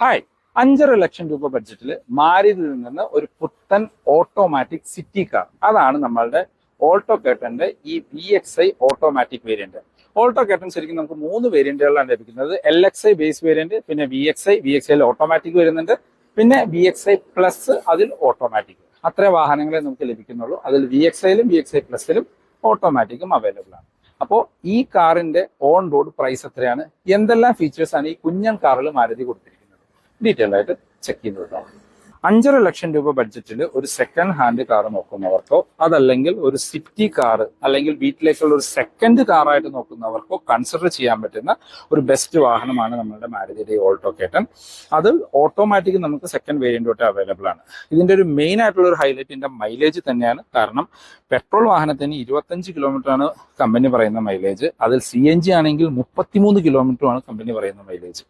Hi, 5,50,000 രൂപ ബഡ്ജറ്റിൽ മാരുതിയിൽ നിന്ന് ഒരു പുത്തൻ ഓട്ടോമാറ്റിക് സിറ്റി കാർ. അതാണ് നമ്മളുടെ ഓൾട്ടോ കേട്ടന്റെ ഈ VXi ഓട്ടോമാറ്റിക് വേരിയന്റ്. ഓൾട്ടോ കേട്ടൻ ശരിക്കും നമുക്ക് 3 വേരിയന്റുകളാണ് ലഭിക്കുന്നത്. LXi ബേസ് വേരിയന്റ്, പിന്നെ VXiയിൽ ഓട്ടോമാറ്റിക് വരുന്നുണ്ട്, പിന്നെ VXi പ്ലസ് അതിൽ ഓട്ടോമാറ്റിക്. അത്ര വാഹനങ്ങളെ നമുക്ക് ലഭിക്കുന്നുള്ളൂ. അതിൽ VXiയിലും VXi പ്ലസിലും ഓട്ടോമാറ്റിക്കും അവൈലബിൾ ആണ്. അപ്പോൾ ഈ കാറിന്റെ ഓൺ റോഡ് പ്രൈസ് എത്രയാണ്, എന്തെല്ലാം ഫീച്ചേഴ്സ് ആണ് ഈ കുഞ്ഞൻ കാറിൽ മാരുതി കൊടുത്തിരിക്കുന്നത്, ഡീറ്റെയിൽ ആയിട്ട് ചെക്ക് ചെയ്തിട്ടുണ്ടോ. 5,50,000 രൂപ ബഡ്ജറ്റിൽ ഒരു സെക്കൻഡ് ഹാൻഡ് കാർ നോക്കുന്നവർക്കോ, അതല്ലെങ്കിൽ ഒരു സിറ്റി കാർ അല്ലെങ്കിൽ വീട്ടിലേക്കുള്ള ഒരു സെക്കൻഡ് കാറായിട്ട് നോക്കുന്നവർക്കോ കൺസിഡർ ചെയ്യാൻ പറ്റുന്ന ഒരു ബെസ്റ്റ് വാഹനമാണ് നമ്മളുടെ മാരുതിയുടെ ഓൾട്ടോ കേട്ടൻ. അത് ഓട്ടോമാറ്റിക് നമുക്ക് സെക്കൻഡ് വേരിയന്റ് തൊട്ട് അവൈലബിൾ ആണ്. ഇതിന്റെ ഒരു മെയിൻ ആയിട്ടുള്ള ഒരു ഹൈലൈറ്റിന്റെ മൈലേജ് തന്നെയാണ്. കാരണം പെട്രോൾ വാഹനത്തിന് 25 കിലോമീറ്റർ ആണ് കമ്പനി പറയുന്ന മൈലേജ്. അതിൽ CNG ആണെങ്കിൽ 33 കിലോമീറ്ററുമാണ് കമ്പനി പറയുന്ന മൈലേജ്.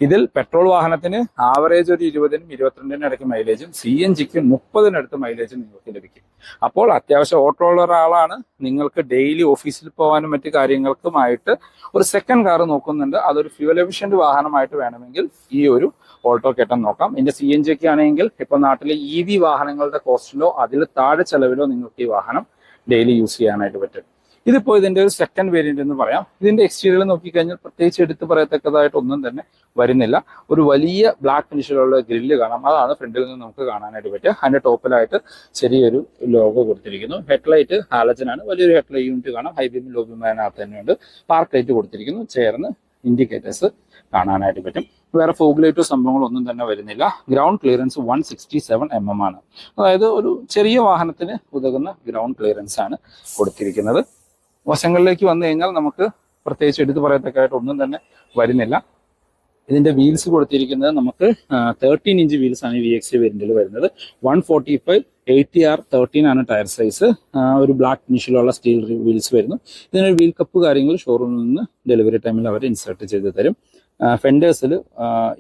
ഇതിൽ പെട്രോൾ വാഹനത്തിന് ആവറേജ് ഒരു 20-നും 22-നും ഇടയ്ക്ക് മൈലേജും, CNGക്ക് 30-നടുത്ത് മൈലേജും നിങ്ങൾക്ക് ലഭിക്കും. അപ്പോൾ അത്യാവശ്യം ഓട്ടോ ഉള്ള ഒരാളാണ്, നിങ്ങൾക്ക് ഡെയിലി ഓഫീസിൽ പോകാനും മറ്റു കാര്യങ്ങൾക്കുമായിട്ട് ഒരു സെക്കൻഡ് കാർ നോക്കുന്നുണ്ട്, അതൊരു ഫ്യൂവൽ എഫിഷ്യന്റ് വാഹനമായിട്ട് വേണമെങ്കിൽ ഈ ഒരു ഓൾട്ടോ കേട്ടൻ നോക്കാം. ഇതിന്റെ CNG ഒക്കെ ആണെങ്കിൽ ഇപ്പൊ നാട്ടിലെ EV വാഹനങ്ങളുടെ കോസ്റ്റിലോ അതിൽ താഴെ ചെലവിലോ നിങ്ങൾക്ക് ഈ വാഹനം ഡെയിലി യൂസ് ചെയ്യാനായിട്ട് പറ്റും. ഇതിപ്പോ ഇതിന്റെ ഒരു സെക്കൻഡ് വേരിയന്റ് എന്ന് പറയാം. ഇതിന്റെ എക്സ്റ്റീരിയർ നോക്കിക്കഴിഞ്ഞാൽ പ്രത്യേകിച്ച് എടുത്ത് പറയത്തക്കതായിട്ട് ഒന്നും തന്നെ വരുന്നില്ല. ഒരു വലിയ ബ്ലാക്ക് ഫിനിഷിലുള്ള ഗ്രില്ല് കാണാം, അതാണ് ഫ്രണ്ടിൽ നിന്ന് നമുക്ക് കാണാനായിട്ട് പറ്റുക. അതിന്റെ ടോപ്പിലായിട്ട് ചെറിയൊരു ലോഗോ കൊടുത്തിരിക്കുന്നു. ഹെഡ്ലൈറ്റ് ഹാലജൻ ആണ്, വലിയൊരു ഹെഡ്ലൈറ്റ് യൂണിറ്റ് കാണാം. ഹൈ ബീം ലോ ബീം അതിനകത്ത് തന്നെയുണ്ട്. പാർക്ക് ലൈറ്റ് കൊടുത്തിരിക്കുന്നു, ചേർന്ന് ഇൻഡിക്കേറ്റേഴ്സ് കാണാനായിട്ട് പറ്റും. വേറെ ഫോഗ് ലൈറ്റോ സംഭവങ്ങളോ ഒന്നും തന്നെ വരുന്നില്ല. ഗ്രൗണ്ട് ക്ലിയറൻസ് 167 mm ആണ്. അതായത് ഒരു ചെറിയ വാഹനത്തിന് ഉതകുന്ന ഗ്രൗണ്ട് ക്ലിയറൻസ് ആണ് കൊടുത്തിരിക്കുന്നത്. വശങ്ങളിലേക്ക് വന്നു കഴിഞ്ഞാൽ നമുക്ക് പ്രത്യേകിച്ച് എടുത്തു പറയത്തക്കായിട്ട് ഒന്നും തന്നെ വരുന്നില്ല. ഇതിന്റെ വീൽസ് കൊടുത്തിരിക്കുന്നത് നമുക്ക് 13 ഇഞ്ച് വീൽസ് ആണ് VXi വേരിയന്റിൽ വരുന്നത്. 145 80R 13 ആണ് ടയർ സൈസ്. ഒരു ബ്ലാക്ക് ഫിനിഷിലുള്ള സ്റ്റീൽ വീൽസ് വരുന്നു. ഇതിനൊരു വീൽ കപ്പ് കാര്യങ്ങൾ ഷോറൂമിൽ നിന്ന് ഡെലിവറി ടൈമിൽ അവർ ഇൻസേർട്ട് ചെയ്ത് തരും. ഫെൻഡേഴ്സിൽ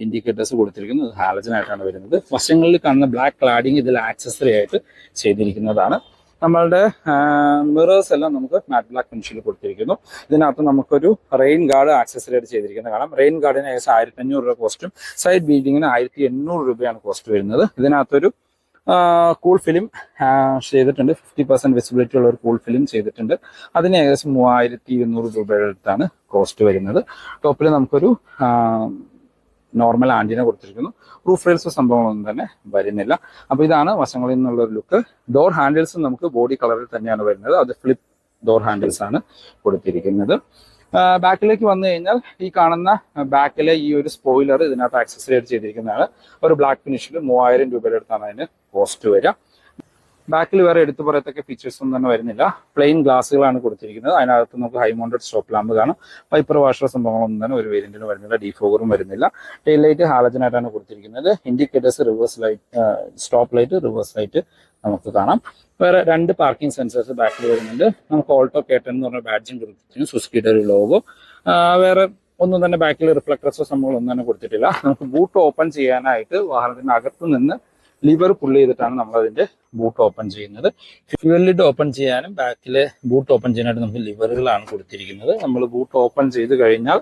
ഇൻഡിക്കേറ്റേഴ്സ് കൊടുത്തിരിക്കുന്നത് ഹാലജൻ ആയിട്ടാണ് വരുന്നത്. വശങ്ങളിൽ കാണുന്ന ബ്ലാക്ക് ക്ലാഡിങ് ഇതിൽ ആക്സസറി ആയിട്ട് ചെയ്തിരിക്കുന്നതാണ്. നമ്മളുടെ മിറേഴ്സ് എല്ലാം നമുക്ക് മാറ്റ് ബ്ലാക്ക് ഫിനിഷിൽ കൊടുത്തിരിക്കുന്നു. ഇതിനകത്ത് നമുക്കൊരു റെയിൻ ഗാർഡ് ആക്സസറി ആയിട്ട് ചെയ്തിരിക്കുന്നത് കാണാം. റെയിൻ ഗാർഡിന് ഏകദേശം 1,500 രൂപ കോസ്റ്റും സൈഡ് ബീഡിങ്ങിന് 1,800 രൂപയാണ് കോസ്റ്റ് വരുന്നത്. ഇതിനകത്തൊരു കൂൾ ഫിലിം ചെയ്തിട്ടുണ്ട്. 50% വിസിബിലിറ്റി ഉള്ള ഒരു കൂൾ ഫിലിം ചെയ്തിട്ടുണ്ട്. അതിന് ഏകദേശം 3,200 രൂപയുടെ അടുത്താണ് കോസ്റ്റ് വരുന്നത്. ടോപ്പിൽ നമുക്കൊരു നോർമൽ ആന്റിന കൊടുത്തിരിക്കുന്നു. റൂഫ് റെയിൽസ് സംഭവങ്ങളൊന്നും തന്നെ വരുന്നില്ല. അപ്പൊ ഇതാണ് വശങ്ങളിൽ നിന്നുള്ള ഒരു ലുക്ക്. ഡോർ ഹാൻഡിൽസ് നമുക്ക് ബോഡി കളറിൽ തന്നെയാണ് വരുന്നത്. അത് ഫ്ലിപ്പ് ഡോർ ഹാൻഡിൽസ് ആണ് കൊടുത്തിരിക്കുന്നത്. ബാക്കിലേക്ക് വന്നു കഴിഞ്ഞാൽ ഈ കാണുന്ന ബാക്കിലെ ഈ ഒരു സ്പോയിലർ ഇതിനകത്ത് ആക്സസറി ആയിട്ട് ചെയ്തിരിക്കുന്നതാണ്. ഒരു ബ്ലാക്ക് ഫിനിഷിൽ 3,000 രൂപയുടെ അടുത്താണ് അതിന് കോസ്റ്റ് വരിക. ബാക്കിൽ വേറെ എടുത്തു പറയത്തക്ക ഫീച്ചേഴ്സ് ഒന്നും തന്നെ വരുന്നില്ല. പ്ലെയിൻ ഗ്ലാസുകളാണ് കൊടുത്തിരിക്കുന്നത്. അതിനകത്ത് നമുക്ക് ഹൈ മൗണ്ടഡ് സ്റ്റോപ്പ് ലാമ്പ് കാണാം. വൈപ്പർ വാഷർ സംഭവങ്ങളൊന്നും തന്നെ ഒരു വേരിയന്റിന് വരുന്നില്ല. ഡീഫോഗറും വരുന്നില്ല. ടെയിൽ ലൈറ്റ് ഹാലജൻ ആയിട്ടാണ് കൊടുത്തിരിക്കുന്നത്. Indicators reverse light, stop light, reverse light നമുക്ക് കാണാം. വേറെ 2 പാർക്കിംഗ് സെൻസേഴ്സ് ബാക്കിൽ വരുന്നുണ്ട്. നമുക്ക് ഓൾട്ടോ കേട്ടൻ എന്ന് പറഞ്ഞ ബാഡ്ജിങ് കൊടുത്തിരിക്കുന്നു, സുസുക്കിയുടെ ഒരു ലോഗോ. വേറെ ഒന്നും തന്നെ ബാക്കിൽ റിഫ്ലക്ടർസോ സംഭവങ്ങളൊന്നും തന്നെ കൊടുത്തിട്ടില്ല. നമുക്ക് ബൂട്ട് ഓപ്പൺ ചെയ്യാനായിട്ട് വാഹനത്തിന്റെ അകത്ത് നിന്ന് ലിവർ പുള്ള് ചെയ്തിട്ടാണ് നമ്മൾ അതിന്റെ ബൂട്ട് ഓപ്പൺ ചെയ്യുന്നത്. ഫ്യൂവൽ ലിഡ് ഓപ്പൺ ചെയ്യാനും ബാക്കിലെ ബൂട്ട് ഓപ്പൺ ചെയ്യാനായിട്ട് നമുക്ക് ലിവറുകളാണ് കൊടുത്തിരിക്കുന്നത്. നമ്മൾ ബൂട്ട് ഓപ്പൺ ചെയ്ത് കഴിഞ്ഞാൽ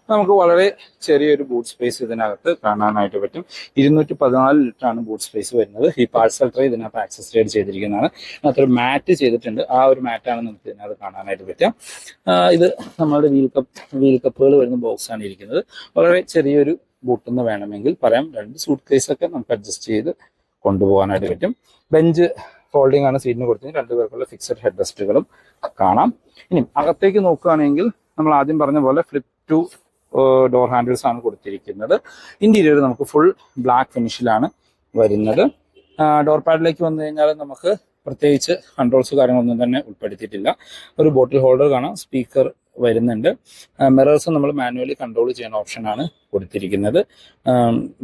നമുക്ക് വളരെ ചെറിയൊരു ബൂട്ട് സ്പേസ് ഇതിനകത്ത് കാണാനായിട്ട് പറ്റും. 214 ലിറ്റർ ആണ് ബൂട്ട് സ്പേസ് വരുന്നത്. ഈ പാഴ്സൽ ട്രേ ഇതിനകത്ത് ആക്സസറി ആയിട്ട് ചെയ്തിരിക്കുന്നതാണ്. അതിനകത്തൊരു മാറ്റ് ചെയ്തിട്ടുണ്ട്. ആ ഒരു മാറ്റാണ് നമുക്ക് ഇതിനകത്ത് കാണാനായിട്ട് പറ്റുക. ഇത് നമ്മളുടെ വീൽ കപ്പുകൾ വരുന്ന ബോക്സ് ആണ് ഇരിക്കുന്നത്. വളരെ ചെറിയൊരു ബൂട്ടെന്ന് വേണമെങ്കിൽ പറയാം. 2 സൂട്ട് കേസ് ഒക്കെ നമുക്ക് അഡ്ജസ്റ്റ് ചെയ്ത് കൊണ്ടുപോകാനായിട്ട് പറ്റും. ബെഞ്ച് ഫോൾഡിംഗ് ആണ് സീറ്റിന് കൊടുത്തിരിക്കുന്നത്. 2 പേർക്കുള്ള ഫിക്സഡ് ഹെഡ് റെസ്റ്റുകളും കാണാം. ഇനി അകത്തേക്ക് നോക്കുകയാണെങ്കിൽ നമ്മൾ ആദ്യം പറഞ്ഞ പോലെ ഫ്ലിപ്പ് ടു ഡോർ ഹാൻഡിൽസ് ആണ് കൊടുത്തിരിക്കുന്നത്. ഇന്റീരിയർ നമുക്ക് ഫുൾ ബ്ലാക്ക് ഫിനിഷിലാണ് വരുന്നത്. ഡോർ പാഡിലേക്ക് വന്നു കഴിഞ്ഞാൽ നമുക്ക് പ്രത്യേകിച്ച് കൺട്രോൾസ് കാര്യങ്ങളൊന്നും തന്നെ ഉൾപ്പെടുത്തിയിട്ടില്ല. ഒരു ബോട്ടിൽ ഹോൾഡർ കാണാം, സ്പീക്കർ വരുന്നുണ്ട്. മിറേഴ്സ് നമ്മൾ മാനുവലി കൺട്രോൾ ചെയ്യുന്ന ഓപ്ഷനാണ് കൊടുത്തിരിക്കുന്നത്.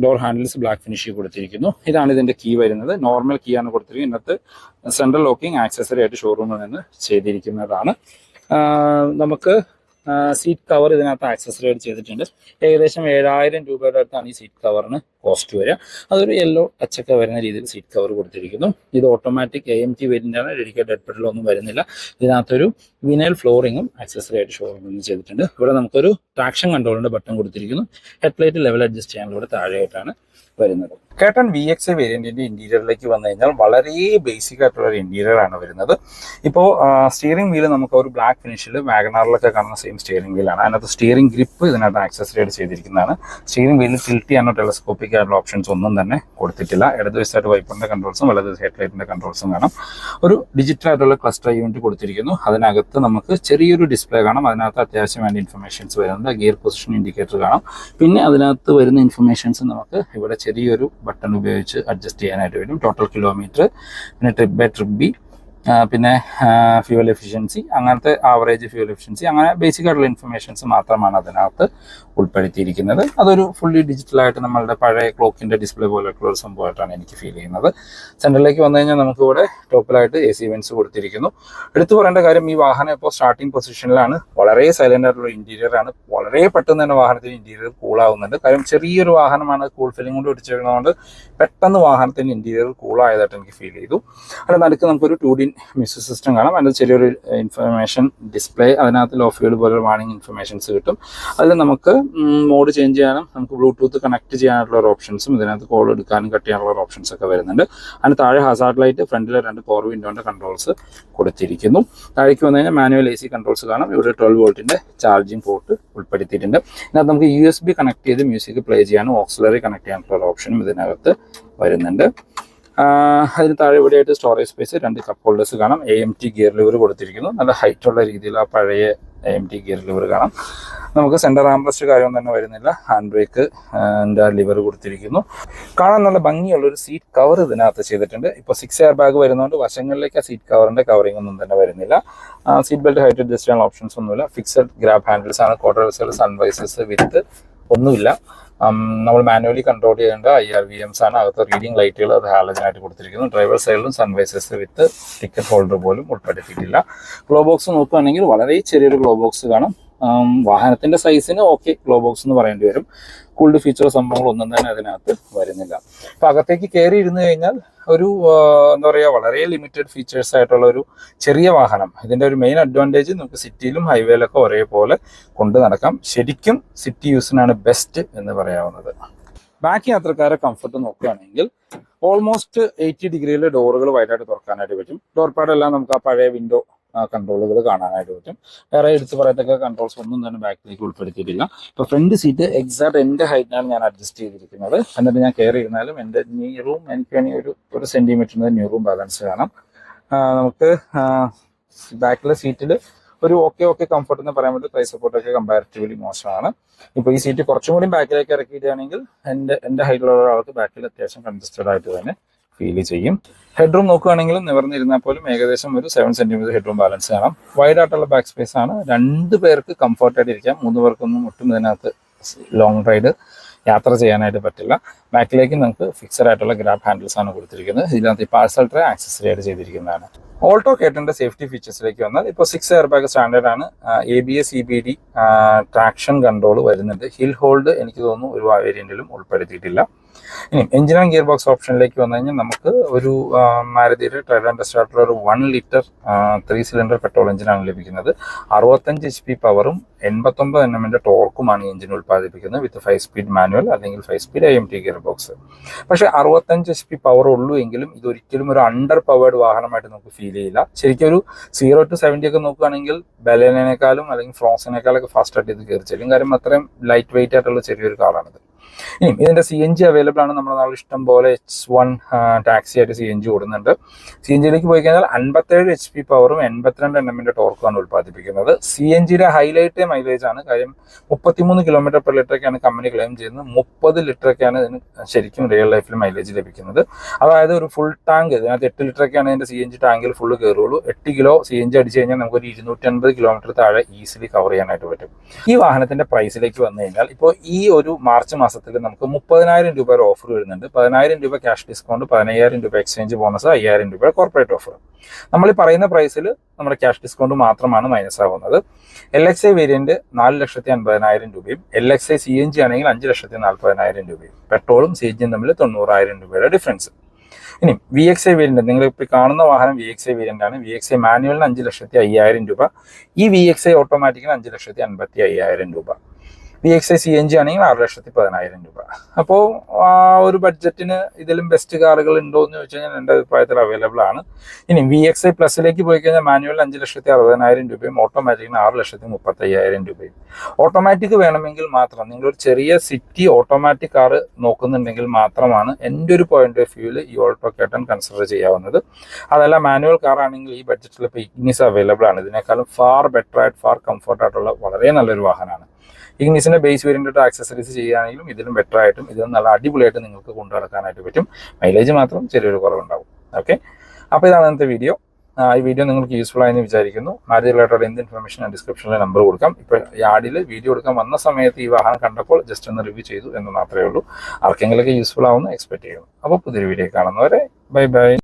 ഡോർ ഹാൻഡിൽസ് ബ്ലാക്ക് ഫിനിഷിൽ കൊടുത്തിരിക്കുന്നു. ഇതാണ് ഇതിന്റെ കീ വരുന്നത്. നോർമൽ കീ ആണ് കൊടുത്തിരിക്കുന്നത്. ഇതിനകത്ത് സെൻട്രൽ ലോക്കിംഗ് ആക്സസറി ആയിട്ട് ഷോറൂമിൽ നിന്ന് ചെയ്തിരിക്കുന്നതാണ്. നമുക്ക് സീറ്റ് കവർ ഇതിനകത്ത് ആക്സസറി ആയിട്ട് ചെയ്തിട്ടുണ്ട്. ഏകദേശം 7,000 രൂപയുടെ അടുത്താണ് ഈ സീറ്റ് കവറിന് കോസ്റ്റ് വരിക. അതൊരു യെല്ലോ ടച്ചൊക്കെ വരുന്ന രീതിയിൽ സീറ്റ് കവർ കൊടുത്തിരിക്കുന്നു. ഇത് ഓട്ടോമാറ്റിക് AMT വേരിയൻ്റ് ആണ്. ഡെഡിക്കേറ്റഡ് ഹെഡ് പെഡലൊന്നും വരുന്നില്ല. ഇതിനകത്തൊരു വിനൈൽ ഫ്ലോറിങ്ങും ആക്സസറി ആയിട്ട് ഷോറൂമിൽ ചെയ്തിട്ടുണ്ട്. ഇവിടെ നമുക്കൊരു ട്രാക്ഷൻ കൺട്രോളിൻ്റെ ബട്ടൺ കൊടുത്തിരിക്കുന്നു. ഹെഡ്ലൈറ്റ് ലെവൽ അഡ്ജസ്റ്റ് ചെയ്യാനുള്ള ഇവിടെ താഴെയായിട്ടാണ് വരുന്നത്. കേട്ടൺ VXi വേരിയന്റിന്റെ ഇന്റീരിയറിലേക്ക് വന്നു കഴിഞ്ഞാൽ വളരെ ബേസിക് ആയിട്ടുള്ള ഒരു ഇന്റീരിയർ ആണ് വരുന്നത്. ഇപ്പോൾ സ്റ്റിയറിംഗ് വീല് നമുക്ക് ഒരു ബ്ലാക്ക് ഫിനിഷിൽ വാഗണാറിലൊക്കെ കാണുന്ന സെയിം സ്റ്റിയറിംഗ് വീലാണ്. അതിനകത്ത് സ്റ്റിയറിംഗ് ഗ്രിപ്പ് ഇതിനകത്ത് ആക്സസറി ആയിട്ട് ചെയ്തിരിക്കുന്നതാണ്. സ്റ്റിയറിംഗ് വീലിൽ ടിൽറ്റ് ചെയ്യാനോ ടെലസ്കോപ്പിക് ആയിട്ടുള്ള ഓപ്ഷൻസ് ഒന്നും തന്നെ കൊടുത്തിട്ടില്ല. ഇടതുവശത്തായിട്ട് വൈപ്പറിന്റെ കൺട്രോൾസും വലത് ഹെഡ്ലൈറ്റിന്റെ കൺട്രോൾസും കാണാം. ഒരു ഡിജിറ്റൽ ആയിട്ടുള്ള ക്ലസ്റ്റർ യൂണിറ്റ് കൊടുത്തിരിക്കുന്നു. അതിനകത്ത് നമുക്ക് ചെറിയൊരു ഡിസ്പ്ലേ കാണാം. അതിനകത്ത് അത്യാവശ്യം വേണ്ട ഇൻഫർമേഷൻസ് വരുന്നുണ്ട്. ഗിയർ പൊസിഷൻ ഇൻഡിക്കേറ്റർ കാണാം. പിന്നെ അതിനകത്ത് വരുന്ന ഇൻഫർമേഷൻസ് നമുക്ക് ഇവിടെ ചെറിയൊരു ബട്ടൺ ഉപയോഗിച്ച് അഡ്ജസ്റ്റ് ചെയ്യാനായിട്ട് വരും. ടോട്ടൽ കിലോമീറ്റർ, പിന്നെ ട്രിപ്പ് ബൈ ട്രിപ്പ് ബി, പിന്നെ ഫ്യൂവൽ എഫിഷ്യൻസി, അങ്ങനത്തെ ആവറേജ് ഫ്യൂവൽ എഫിഷ്യൻസി, അങ്ങനെ ബേസിക് ആയിട്ടുള്ള ഇൻഫർമേഷൻസ് മാത്രമാണ് അതിനകത്ത് ഉൾപ്പെടുത്തിയിരിക്കുന്നത്. അതൊരു ഫുള്ളി ഡിജിറ്റലായിട്ട് നമ്മളുടെ പഴയ ക്ലോക്കിൻ്റെ ഡിസ്പ്ലേ പോലെയൊക്കെയുള്ള ഒരു സംഭവമായിട്ടാണ് എനിക്ക് ഫീൽ ചെയ്യുന്നത്. സെൻറ്ററിലേക്ക് വന്നു കഴിഞ്ഞാൽ നമുക്കിവിടെ ടോപ്പിലായിട്ട് AC വെൻസ് കൊടുത്തിരിക്കുന്നു. എടുത്തു പറയേണ്ട കാര്യം, ഈ വാഹനം ഇപ്പോൾ സ്റ്റാർട്ടിംഗ് പൊസിഷനിലാണ്. വളരെ സൈലൻ്റ് ആയിട്ടുള്ള ഇൻറ്റീരിയർ ആണ്. വളരെ പെട്ടെന്ന് തന്നെ വാഹനത്തിന് ഇൻറ്റീരിയർ കൂളാവുന്നുണ്ട്. കാര്യം ചെറിയൊരു വാഹനമാണ്, കൂൾ ഫില്ലിംഗ് കൊണ്ട് പിടിച്ചിരിക്കുന്നതുകൊണ്ട് പെട്ടെന്ന് വാഹനത്തിൻ്റെ ഇൻറ്റീരിയർ കൂളായതായിട്ട് എനിക്ക് ഫീൽ ചെയ്തു. അതിൻ്റെ നടുക്ക് നമുക്കൊരു 2D മ്യൂസിക് സിസ്റ്റം കാണാം. അതിൽ ചെറിയൊരു ഇൻഫർമേഷൻ ഡിസ്പ്ലേ, അതിനകത്ത് ലോ ഫ്യൂൽ പോലുള്ള വാർണിംഗ് ഇൻഫർമേഷൻസ് കിട്ടും. അതിൽ നമുക്ക് മോഡ് ചേഞ്ച് ചെയ്യാനും നമുക്ക് ബ്ലൂടൂത്ത് കണക്ട് ചെയ്യാനുള്ള ഒരു ഓപ്ഷൻസും ഇതിനകത്ത് കോൾ എടുക്കാനും കട്ട് ചെയ്യാനുള്ള ഓപ്ഷൻസ് ഒക്കെ വരുന്നുണ്ട്. അതിന് താഴെ ഹസാർഡ് ലൈറ്റ്, ഫ്രണ്ടിലെ 2 പവർ വിൻഡോന്റെ കൺട്രോൾസ് കൊടുത്തിരിക്കുന്നു. താഴേക്ക് വന്നു കഴിഞ്ഞാൽ മാനുവൽ AC കൺട്രോൾസ് കാണാം. ഇവിടെ 12 വോൾട്ടിന്റെ ചാർജിങ് പോർട്ട് ഉൾപ്പെടുത്തിയിട്ടുണ്ട്. ഇതിനകത്ത് നമുക്ക് USB കണക്ട് ചെയ്ത് മ്യൂസിക് പ്ലേ ചെയ്യാനും ഓക്സിലറി കണക്ട് ചെയ്യാനുള്ള ഓപ്ഷനും ഇതിനകത്ത് വരുന്നുണ്ട്. അതിന് താഴെ ഇവിടെയായിട്ട് സ്റ്റോറേജ് സ്പേസ്, 2 കപ്പ് ഹോൾഡേഴ്സ് കാണാം. AMT ഗിയർ ലിവർ കൊടുത്തിരിക്കുന്നു. നല്ല ഹൈറ്റ് ഉള്ള രീതിയിൽ ആ പഴയ AMT ഗിയർ ലിവർ കാണാം. നമുക്ക് സെൻറ്റർ ആംബ്രസ്റ്റ് കാര്യമൊന്നും തന്നെ വരുന്നില്ല. ഹാൻഡ് ബ്രേക്ക് ലിവർ കൊടുത്തിരിക്കുന്നു. കാണാൻ നല്ല ഭംഗിയുള്ളൊരു സീറ്റ് കവർ ഇതിനകത്ത് ചെയ്തിട്ടുണ്ട്. ഇപ്പോൾ 6 എയർ ബാഗ് വരുന്നതുകൊണ്ട് വശങ്ങളിലേക്ക് ആ സീറ്റ് കവറിൻ്റെ കവറിംഗ് ഒന്നും തന്നെ വരുന്നില്ല. സീറ്റ് ബെൽറ്റ് ഹൈറ്റ് അഡ്ജസ്റ്റ് ചെയ്യാനുള്ള ഓപ്ഷൻസ് ഒന്നുമില്ല. ഫിക്സഡ് ഗ്രാബ് ഹാൻഡിൽസ് ആണ്. ക്വാർട്ടർ വെസൽ സൺവൈസേഴ്സ് വിത്ത് ഒന്നുമില്ല. നമ്മൾ മാനുവലി കൺട്രോൾ ചെയ്യേണ്ട IRVMs ആണ്. അകത്ത് റീഡിംഗ് ലൈറ്റുകൾ അത് ഹാലജനായിട്ട് കൊടുത്തിരിക്കുന്നു. ഡ്രൈവർ സൈഡിലും സൺവൈസേഴ്സ് വിത്ത് ടിക്കറ്റ് ഹോൾഡർ പോലും ഉൾപ്പെടുത്തിയിട്ടില്ല. ഗ്ലോ ബോക്സ് നോക്കുകയാണെങ്കിൽ വളരെ ചെറിയൊരു ഗ്ലോ ബോക്സ് കാണും. വാഹനത്തിന്റെ സൈസിന് ഓക്കെ ഗ്ലോ ബോക്സ് എന്ന് പറയേണ്ടി വരും. കൂൾഡ് ഫീച്ചർ സംഭവങ്ങളൊന്നും തന്നെ അതിനകത്ത് വരുന്നില്ല. അപ്പൊ അകത്തേക്ക് കയറി ഇരുന്ന് കഴിഞ്ഞാൽ ഒരു എന്താ പറയുക, വളരെ ലിമിറ്റഡ് ഫീച്ചേഴ്സ് ആയിട്ടുള്ള ഒരു ചെറിയ വാഹനം. ഇതിന്റെ ഒരു മെയിൻ അഡ്വാൻറ്റേജ് നമുക്ക് സിറ്റിയിലും ഹൈവേയിലൊക്കെ ഒരേപോലെ കൊണ്ടു നടക്കാം. ശരിക്കും സിറ്റി യൂസിനാണ് ബെസ്റ്റ് എന്ന് പറയാവുന്നത്. ബാക്കി യാത്രക്കാരെ കംഫർട്ട് നോക്കുകയാണെങ്കിൽ ഓൾമോസ്റ്റ് 80 ഡിഗ്രിയിൽ ഡോറുകൾ വൈഡായിട്ട് തുറക്കാനായിട്ട് പറ്റും. ഡോർ പാഡെല്ലാം നമുക്ക് ആ പഴയ വിൻഡോ കൺട്രോളുകൾ കാണാനായിട്ട് പറ്റും. വേറെ എടുത്ത് പറയത്തക്ക കൺട്രോൾസ് ഒന്നും തന്നെ ബാക്കിലേക്ക് ഉൾപ്പെടുത്തിയിട്ടില്ല. ഇപ്പോൾ ഫ്രണ്ട് സീറ്റ് എക്സാക്ട് എൻ്റെ ഹൈറ്റിനാണ് ഞാൻ അഡ്ജസ്റ്റ് ചെയ്തിരിക്കുന്നത്. എന്നിട്ട് ഞാൻ കയറി ഇരുന്നാലും എൻ്റെ നീറും എനിക്ക് വേണമെങ്കിൽ ഒരു സെൻറ്റിമീറ്ററിൻ്റെ ന്യൂറും ബാലൻസ് കാണാം. നമുക്ക് ബാക്കിലെ സീറ്റിൽ ഒരു ഓക്കെ കംഫർട്ട് എന്ന് പറയാൻ പറ്റും. തൈ സപ്പോർട്ടൊക്കെ കമ്പാരിറ്റീവ്ലി മോശമാണ്. ഇപ്പോൾ ഈ സീറ്റ് കുറച്ചും കൂടി ബാക്കിലേക്ക് ഇറക്കിയിട്ടാണെങ്കിൽ എൻ്റെ ഹൈറ്റിലുള്ള ഒരാൾക്ക് ബാക്കിൽ അത്യാവശ്യം കൺജസ്റ്റഡ് ആയിട്ട് തന്നെ ഫീൽ ചെയ്യും. ഹെഡ്റൂം നോക്കുകയാണെങ്കിൽ നിവർന്നിരുന്നാൽ പോലും ഏകദേശം ഒരു 7 സെന്റിമീറ്റർ ഹെഡ്റൂം ബാലൻസ് കാണാം. വൈഡ് ആയിട്ടുള്ള ബാക്ക് സ്പേസ് ആണ്. 2 പേർക്ക് കംഫർട്ടായിട്ട് ഇരിക്കാം. 3 പേർക്കൊന്നും ഒട്ടും ഇതിനകത്ത് ലോങ് റൈഡ് യാത്ര ചെയ്യാനായിട്ട് പറ്റില്ല. ബാക്കിലേക്ക് നമുക്ക് ഫിക്സഡ് ആയിട്ടുള്ള ഗ്രാബ് ഹാൻഡിൽസ് ആണ് കൊടുത്തിരിക്കുന്നത്. ഇതിനകത്ത് ഈ പാർസൽ ട്രേ ആക്സസറി ആയിട്ട് ചെയ്തിരിക്കുന്നതാണ്. ഓൾട്ടോ കേട്ടന്റെ സേഫ്റ്റി ഫീച്ചേഴ്സിലേക്ക് വന്നാൽ ഇപ്പോൾ 6 എയർ ബാഗ് സ്റ്റാൻഡേർഡ് ആണ്. ABS EBD ട്രാക്ഷൻ കൺട്രോൾ വരുന്നുണ്ട്. ഹിൽ ഹോൾഡ് എനിക്ക് തോന്നുന്നു ഒരു വേരിയന്റിലും ഉൾപ്പെടുത്തിയിട്ടില്ല. ഇനി എഞ്ചിൻ ആൻഡ് ഗിയർ ബോക്സ് ഓപ്ഷനിലേക്ക് വന്നു കഴിഞ്ഞാൽ നമുക്ക് ഒരു മാരുതിയുടെ ട്രയൽ ആൻഡ് ടെസ്റ്റ് ആയിട്ടുള്ള ഒരു 1 ലിറ്റർ 3 സിലിണ്ടർ പെട്രോൾ എഞ്ചിനാണ് ലഭിക്കുന്നത്. 65 HP പവറും 89 Nm ടോർക്കുമാണ് ഈ എഞ്ചിൻ ഉൽപ്പാദിപ്പിക്കുന്നത് വിത്ത് 5 സ്പീഡ് മാനുവൽ അല്ലെങ്കിൽ 5 സ്പീഡ് AMT ഗിയർ ബോക്സ്. പക്ഷേ 65 HP പവർ ഉള്ളൂ എങ്കിലും ഇതൊരിക്കലും ഒരു അണ്ടർ പവേർഡ് വാഹനമായിട്ട് നമുക്ക് ഫീൽ ചെയ്യില്ല. ശരിക്കും ഒരു 0 to 70 ഒക്കെ നോക്കുകയാണെങ്കിൽ ബലേനേക്കാളും അല്ലെങ്കിൽ ഫ്രോൺസിനേക്കാളൊക്കെ ഫാസ്റ്റായിട്ട് ഇത് കയറി ചെല്ലും. കാര്യം അത്രയും ലൈറ്റ് വെയിറ്റ് ആയിട്ടുള്ള ചെറിയൊരു കാറാണിത്. ഇനി ഇതിന്റെ CNG അവൈലബിൾ ആണ്. നമ്മുടെ നാളെ ഇഷ്ടം പോലെ H1 ടാക്സി ആയിട്ട് CNG ഓടുന്നുണ്ട്. CNGയിലേക്ക് പോയി കഴിഞ്ഞാൽ 57 HP പവറും 82 Nm ടോർക്കുമാണ് ഉൽപ്പാദിപ്പിക്കുന്നത്. CNGയുടെ ഹൈലൈറ്റ് മൈലേജ് ആണ്. കാര്യം 33 km/ലിറ്ററൊക്കെയാണ് കമ്പനി ക്ലെയിം ചെയ്യുന്നത്. 30 ലിറ്ററൊക്കെയാണ് ഇതിന് ശരിക്കും റിയൽ ലൈഫിൽ മൈലേജ് ലഭിക്കുന്നത്. അതായത് ഒരു ഫുൾ ടാങ്ക് ഇതിനകത്ത് 8 ലിറ്ററൊക്കെയാണ് ഇതിന്റെ CNG ടാങ്കിൽ ഫുള്ള് കയറുള്ളൂ. 8 കിലോ CNG അടിച്ചു കഴിഞ്ഞാൽ നമുക്കൊരു 250 km താഴെ ഈസിലി കവർ ചെയ്യാനായിട്ട് പറ്റും. ഈ വാഹനത്തിന്റെ പ്രൈസിലേക്ക് വന്നു കഴിഞ്ഞാൽ ഇപ്പോൾ ഈ ഒരു മാർച്ച് മാസത്തിൽ മാസത്തിൽ നമുക്ക് 30,000 രൂപയുടെ ഓഫർ വരുന്നുണ്ട്. 10,000 രൂപ ക്യാഷ് ഡിസ്കൗണ്ട്, 15,000 രൂപ എക്സ്ചേഞ്ച് ബോണസ്, 5,000 രൂപയുടെ കോർപ്പറേറ്റ് ഓഫർ. നമ്മൾ ഈ പറയുന്ന പ്രൈസിൽ നമ്മുടെ ക്യാഷ് ഡിസ്കൗണ്ട് മാത്രമാണ് മൈനസ് ആവുന്നത്. LXI വേരിയന്റ് 4,50,000 രൂപയും LXI CNG ആണെങ്കിൽ 5,40,000 രൂപയും. പെട്രോളും CNG തമ്മിൽ 90,000 രൂപയുടെ ഡിഫറൻസ്. ഇനി VXI വേരിയന്റ്, നിങ്ങൾ ഇപ്പോൾ കാണുന്ന വാഹനം VXI വേരിയന്റ് ആണ്. VXI മാനുവലിന് 5,50,000 രൂപ, ഈ VXI ഓട്ടോമാറ്റിക്കിന് 5,55,000 രൂപ. VXI CNG ആണെങ്കിൽ 6,10,000 രൂപ. അപ്പോൾ ആ ഒരു ബഡ്ജറ്റിന് ഇതിലും ബെസ്റ്റ് കാറുകൾ ഉണ്ടോ എന്ന് ചോദിച്ചു കഴിഞ്ഞാൽ എൻ്റെ അഭിപ്രായത്തിൽ അവൈലബിൾ ആണ്. ഇനി VXI പ്ലസിലേക്ക് പോയി കഴിഞ്ഞാൽ മാനുവൽ 5,60,000 രൂപയും ഓട്ടോമാറ്റിക്കിന് 6,35,000 രൂപയും. ഓട്ടോമാറ്റിക് വേണമെങ്കിൽ മാത്രം, നിങ്ങളൊരു ചെറിയ സിറ്റി ഓട്ടോമാറ്റിക് കാർ നോക്കുന്നുണ്ടെങ്കിൽ മാത്രമാണ് എൻ്റെ ഒരു പോയിന്റ് ഓഫ് വ്യൂവിൽ ഈ ഓൾട്ടോ കേട്ടൺ കൺസിഡർ ചെയ്യാവുന്നത്. അതല്ല മാനുവൽ കാർ ആണെങ്കിൽ ഈ ബഡ്ജറ്റിൽ ഇപ്പോൾ ഇഗ്നിസ് അവൈലബിൾ ആണ്. ഇതിനേക്കാളും ഫാർ ബെറ്റർ ആയിട്ട്, ഫാർ കംഫർട്ടായിട്ടുള്ള വളരെ നല്ലൊരു വാഹനമാണ്. ഇഗ്നിസിന്റെ ബേസ് വേരിയന്റ് ആക്സസറീസ് ചെയ്യുകയാണെങ്കിലും ഇതിലും ബെറ്റർ ആയിട്ടും ഇതിലും നല്ല അടിപൊളിയായിട്ട് നിങ്ങൾക്ക് കൊണ്ടു നടക്കാനായിട്ട് പറ്റും. മൈലേജ് മാത്രം ചെറിയൊരു കുറവുണ്ടാവും. ഓക്കെ, അപ്പോൾ ഇതാണ് ഇന്നത്തെ വീഡിയോ. ഈ വീഡിയോ നിങ്ങൾക്ക് യൂസ്ഫുൾ ആയെന്ന് വിചാരിക്കുന്നു. മാരുതി റിലേറ്റഡ് എന്ത് ഇൻഫർമേഷൻ ഞാൻ ഡിസ്ക്രിപ്ഷനിലെ നമ്പർ കൊടുക്കാം. ഇപ്പോൾ യാർഡിൽ വീഡിയോ എടുക്കാൻ വന്ന സമയത്ത് ഈ വാഹനം കണ്ടപ്പോൾ ജസ്റ്റ് ഒന്ന് റിവ്യൂ ചെയ്തു എന്ന് മാത്രമേ ഉള്ളൂ. ആർക്കെങ്കിലൊക്കെ യൂസ്ഫുൾ ആവുമെന്ന് എക്സ്പെക്ട് ചെയ്യുന്നു. അപ്പോൾ പുതിയൊരു വീഡിയോ കാണുന്നവരെ ബൈ ബൈ.